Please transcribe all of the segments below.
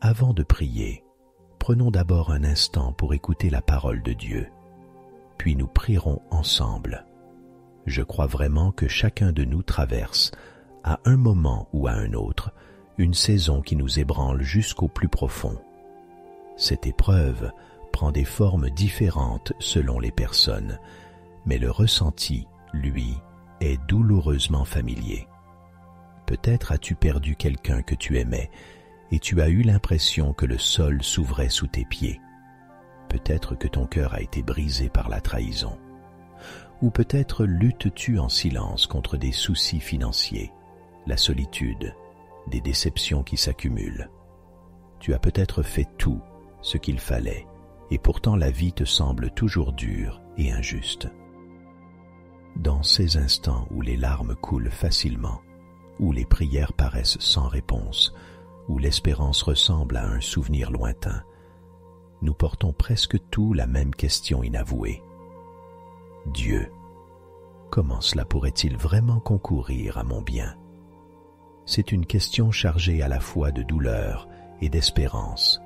Avant de prier, prenons d'abord un instant pour écouter la parole de Dieu, puis nous prierons ensemble. Je crois vraiment que chacun de nous traverse, à un moment ou à un autre, une saison qui nous ébranle jusqu'au plus profond. Cette épreuve prend des formes différentes selon les personnes, mais le ressenti, lui, est douloureusement familier. Peut-être as-tu perdu quelqu'un que tu aimais et tu as eu l'impression que le sol s'ouvrait sous tes pieds. Peut-être que ton cœur a été brisé par la trahison. Ou peut-être luttes-tu en silence contre des soucis financiers, la solitude, des déceptions qui s'accumulent. Tu as peut-être fait tout ce qu'il fallait, et pourtant la vie te semble toujours dure et injuste. Dans ces instants où les larmes coulent facilement, où les prières paraissent sans réponse, où l'espérance ressemble à un souvenir lointain, nous portons presque tous la même question inavouée. Dieu, comment cela pourrait-il vraiment concourir à mon bien? C'est une question chargée à la fois de douleur et d'espérance.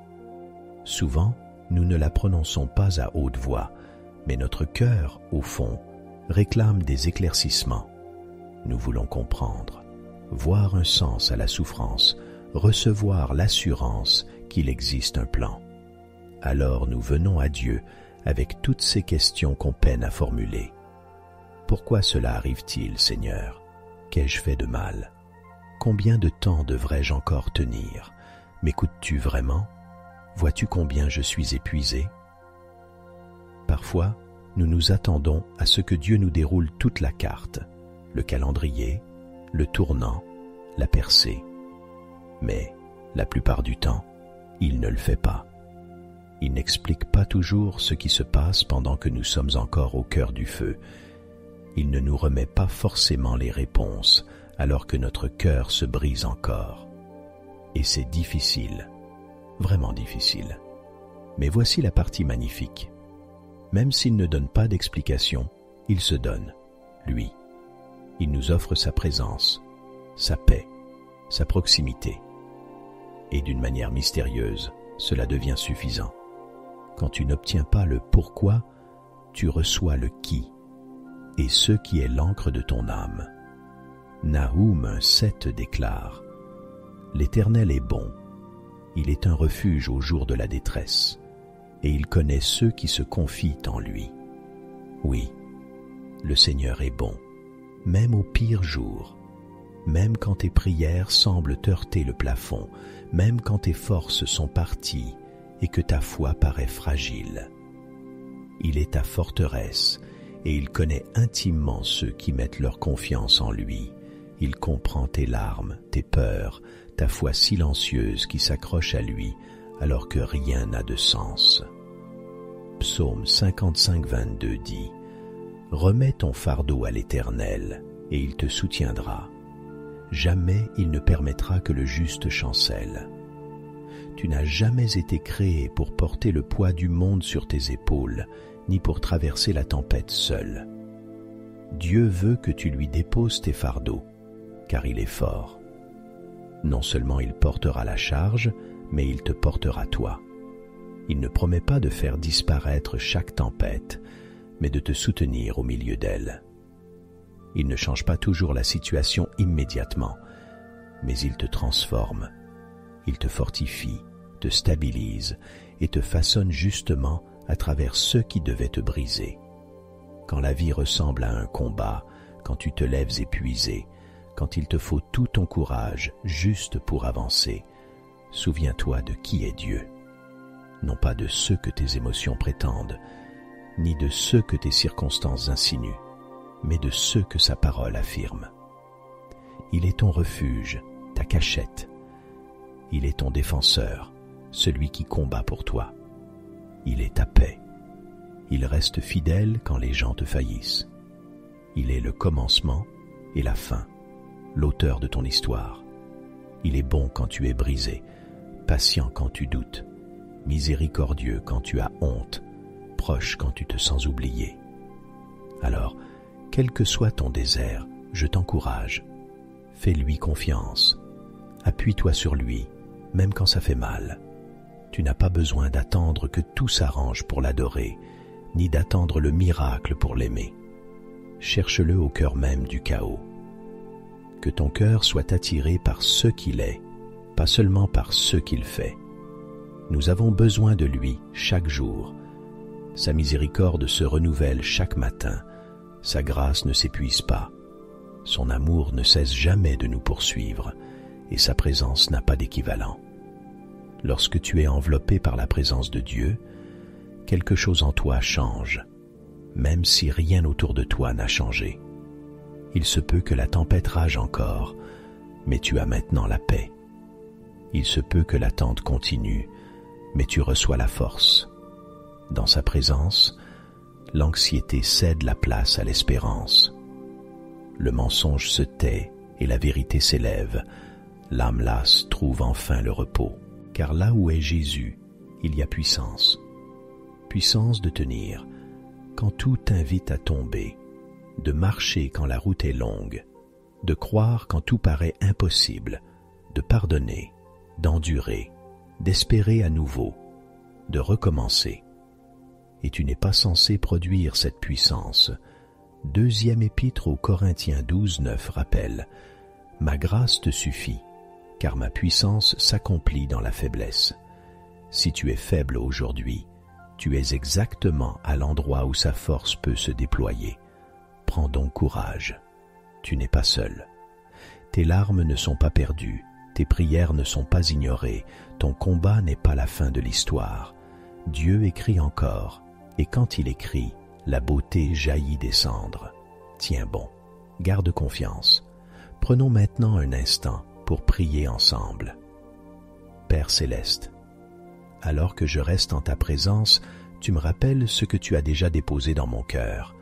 Souvent, nous ne la prononçons pas à haute voix, mais notre cœur, au fond, réclame des éclaircissements. Nous voulons comprendre, voir un sens à la souffrance, recevoir l'assurance qu'il existe un plan. Alors nous venons à Dieu avec toutes ces questions qu'on peine à formuler. Pourquoi cela arrive-t-il, Seigneur? Qu'ai-je fait de mal? Combien de temps devrais-je encore tenir? M'écoutes-tu vraiment? Vois-tu combien je suis épuisé? Parfois, nous nous attendons à ce que Dieu nous déroule toute la carte, le calendrier, le tournant, la percée. Mais, la plupart du temps, il ne le fait pas. Il n'explique pas toujours ce qui se passe pendant que nous sommes encore au cœur du feu. Il ne nous remet pas forcément les réponses alors que notre cœur se brise encore. Et c'est difficile, vraiment difficile. Mais voici la partie magnifique. Même s'il ne donne pas d'explication, il se donne, lui. Il nous offre sa présence, sa paix, sa proximité. Et d'une manière mystérieuse, cela devient suffisant. Quand tu n'obtiens pas le pourquoi, tu reçois le qui, et ce qui est l'encre de ton âme. Nahum 7 déclare « L'Éternel est bon, il est un refuge au jour de la détresse, et il connaît ceux qui se confient en lui. » Oui, le Seigneur est bon, même au pire jour, même quand tes prières semblent heurter le plafond, même quand tes forces sont parties et que ta foi paraît fragile. Il est ta forteresse et il connaît intimement ceux qui mettent leur confiance en lui. Il comprend tes larmes, tes peurs, ta foi silencieuse qui s'accroche à lui alors que rien n'a de sens. Psaume 55, 22 dit « Remets ton fardeau à l'Éternel et il te soutiendra. Jamais il ne permettra que le juste chancelle. Tu n'as jamais été créé pour porter le poids du monde sur tes épaules, ni pour traverser la tempête seul. Dieu veut que tu lui déposes tes fardeaux, car il est fort. Non seulement il portera la charge, mais il te portera toi. Il ne promet pas de faire disparaître chaque tempête, mais de te soutenir au milieu d'elle. Il ne change pas toujours la situation immédiatement, mais il te transforme. Il te fortifie, te stabilise et te façonne justement à travers ceux qui devaient te briser. Quand la vie ressemble à un combat, quand tu te lèves épuisé, quand il te faut tout ton courage juste pour avancer, souviens-toi de qui est Dieu. Non pas de ceux que tes émotions prétendent, ni de ceux que tes circonstances insinuent, mais de ceux que sa parole affirme. Il est ton refuge, ta cachette. Il est ton défenseur, celui qui combat pour toi. Il est ta paix. Il reste fidèle quand les gens te faillissent. Il est le commencement et la fin, l'auteur de ton histoire. Il est bon quand tu es brisé, patient quand tu doutes, miséricordieux quand tu as honte, proche quand tu te sens oublié. Alors, quel que soit ton désert, je t'encourage. Fais-lui confiance. Appuie-toi sur lui même quand ça fait mal. Tu n'as pas besoin d'attendre que tout s'arrange pour l'adorer, ni d'attendre le miracle pour l'aimer. Cherche-le au cœur même du chaos. Que ton cœur soit attiré par ce qu'il est, pas seulement par ce qu'il fait. Nous avons besoin de lui chaque jour. Sa miséricorde se renouvelle chaque matin. Sa grâce ne s'épuise pas. Son amour ne cesse jamais de nous poursuivre et sa présence n'a pas d'équivalent. Lorsque tu es enveloppé par la présence de Dieu, quelque chose en toi change, même si rien autour de toi n'a changé. Il se peut que la tempête rage encore, mais tu as maintenant la paix. Il se peut que l'attente continue, mais tu reçois la force. Dans sa présence, l'anxiété cède la place à l'espérance. Le mensonge se tait et la vérité s'élève. L'âme lasse trouve enfin le repos. Car là où est Jésus, il y a puissance. Puissance de tenir quand tout t'invite à tomber, de marcher quand la route est longue, de croire quand tout paraît impossible, de pardonner, d'endurer, d'espérer à nouveau, de recommencer. Et tu n'es pas censé produire cette puissance. Deuxième épître aux Corinthiens 12:9 rappelle « Ma grâce te suffit, car ma puissance s'accomplit dans la faiblesse. Si tu es faible aujourd'hui, tu es exactement à l'endroit où sa force peut se déployer. Prends donc courage. Tu n'es pas seul. Tes larmes ne sont pas perdues, tes prières ne sont pas ignorées, ton combat n'est pas la fin de l'histoire. Dieu écrit encore, et quand il écrit, la beauté jaillit des cendres. Tiens bon, garde confiance. Prenons maintenant un instant pour prier ensemble. Père céleste, alors que je reste en ta présence, tu me rappelles ce que tu as déjà déposé dans mon cœur.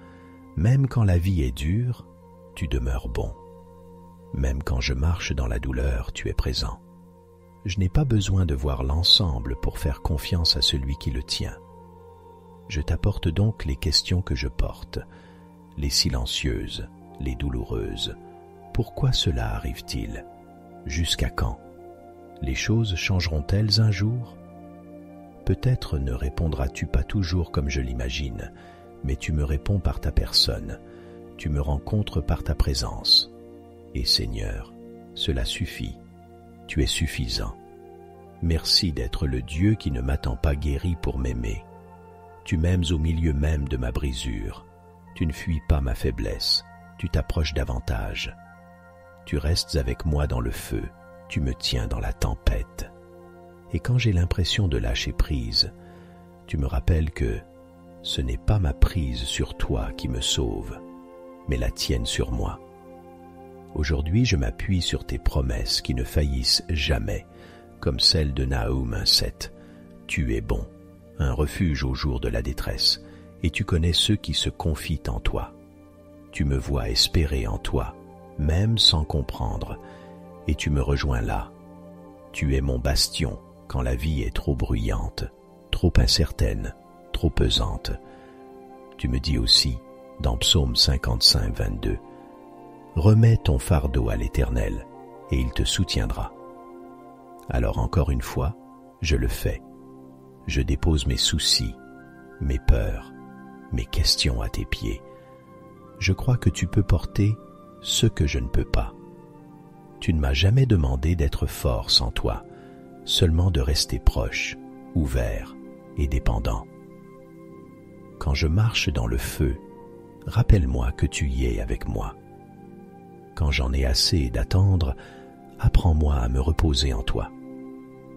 Même quand la vie est dure, tu demeures bon. Même quand je marche dans la douleur, tu es présent. Je n'ai pas besoin de voir l'ensemble pour faire confiance à celui qui le tient. Je t'apporte donc les questions que je porte, les silencieuses, les douloureuses. Pourquoi cela arrive-t-il? Jusqu'à quand? Les choses changeront-elles un jour? Peut-être ne répondras-tu pas toujours comme je l'imagine, mais tu me réponds par ta personne, tu me rencontres par ta présence. Et Seigneur, cela suffit, tu es suffisant. Merci d'être le Dieu qui ne m'attend pas guéri pour m'aimer. Tu m'aimes au milieu même de ma brisure, tu ne fuis pas ma faiblesse, tu t'approches davantage. Tu restes avec moi dans le feu, tu me tiens dans la tempête. Et quand j'ai l'impression de lâcher prise, tu me rappelles que ce n'est pas ma prise sur toi qui me sauve, mais la tienne sur moi. Aujourd'hui, je m'appuie sur tes promesses qui ne faillissent jamais, comme celle de Nahum 1:7. Tu es bon, un refuge au jour de la détresse, et tu connais ceux qui se confient en toi. Tu me vois espérer en toi, même sans comprendre, et tu me rejoins là. Tu es mon bastion quand la vie est trop bruyante, trop incertaine, trop pesante. Tu me dis aussi, dans Psaume 55:22, « Remets ton fardeau à l'Éternel, et il te soutiendra. » Alors encore une fois, je le fais. Je dépose mes soucis, mes peurs, mes questions à tes pieds. Je crois que tu peux porter ce que je ne peux pas. Tu ne m'as jamais demandé d'être fort sans toi, seulement de rester proche, ouvert et dépendant. Quand je marche dans le feu, rappelle-moi que tu y es avec moi. Quand j'en ai assez d'attendre, apprends-moi à me reposer en toi.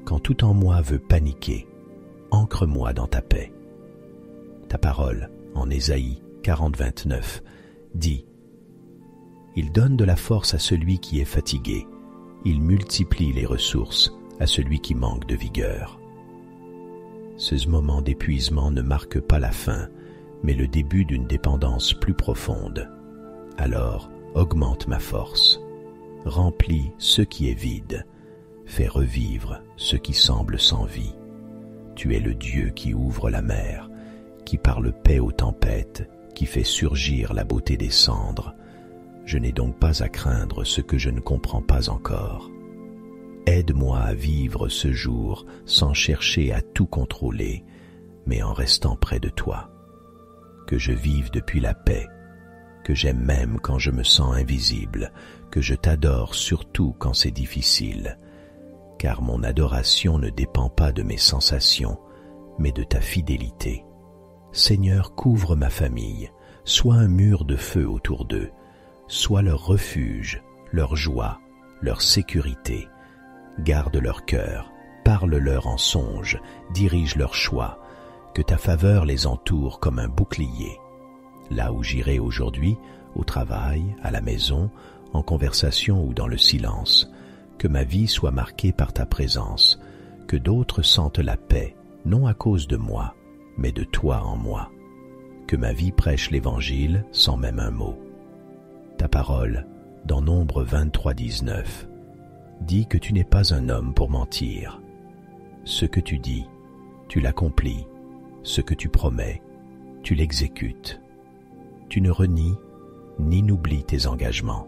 Quand tout en moi veut paniquer, ancre-moi dans ta paix. Ta parole, en Ésaïe 40:29, dit « Il donne de la force à celui qui est fatigué, il multiplie les ressources à celui qui manque de vigueur. » Ce moment d'épuisement ne marque pas la fin, mais le début d'une dépendance plus profonde. Alors, augmente ma force, remplis ce qui est vide, fais revivre ce qui semble sans vie. Tu es le Dieu qui ouvre la mer, qui parle paix aux tempêtes, qui fait surgir la beauté des cendres. Je n'ai donc pas à craindre ce que je ne comprends pas encore. aide-moi à vivre ce jour sans chercher à tout contrôler, mais en restant près de toi. Que je vive depuis la paix, que j'aime même quand je me sens invisible, que je t'adore surtout quand c'est difficile, car mon adoration ne dépend pas de mes sensations, mais de ta fidélité. Seigneur, couvre ma famille, sois un mur de feu autour d'eux, sois leur refuge, leur joie, leur sécurité. Garde leur cœur, parle-leur en songe, dirige leurs choix, que ta faveur les entoure comme un bouclier. Là où j'irai aujourd'hui, au travail, à la maison, en conversation ou dans le silence, que ma vie soit marquée par ta présence, que d'autres sentent la paix, non à cause de moi, mais de toi en moi. Que ma vie prêche l'Évangile sans même un mot. Ta parole, dans Nombre 23:19, dit que tu n'es pas un homme pour mentir. Ce que tu dis, tu l'accomplis. Ce que tu promets, tu l'exécutes. Tu ne renies ni n'oublies tes engagements.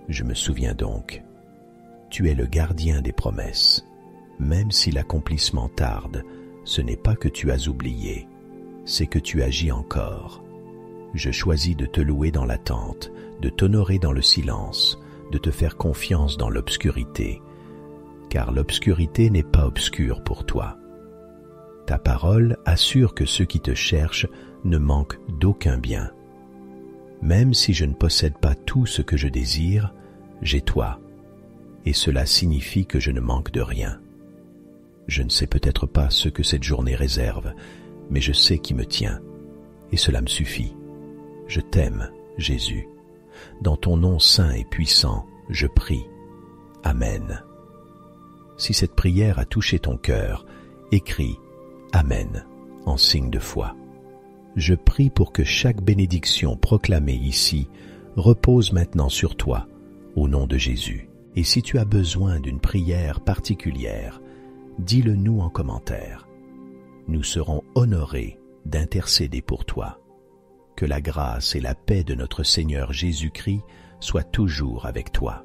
Je me souviens donc, tu es le gardien des promesses. Même si l'accomplissement tarde, ce n'est pas que tu as oublié, c'est que tu agis encore. Je choisis de te louer dans l'attente, de t'honorer dans le silence, de te faire confiance dans l'obscurité, car l'obscurité n'est pas obscure pour toi. Ta parole assure que ceux qui te cherchent ne manquent d'aucun bien. Même si je ne possède pas tout ce que je désire, j'ai toi, et cela signifie que je ne manque de rien. Je ne sais peut-être pas ce que cette journée réserve, mais je sais qui me tient, et cela me suffit. Je t'aime, Jésus. Dans ton nom saint et puissant, je prie. Amen. Si cette prière a touché ton cœur, écris Amen en signe de foi. Je prie pour que chaque bénédiction proclamée ici repose maintenant sur toi, au nom de Jésus. Et si tu as besoin d'une prière particulière, dis-le nous en commentaire. Nous serons honorés d'intercéder pour toi. Que la grâce et la paix de notre Seigneur Jésus-Christ soient toujours avec toi.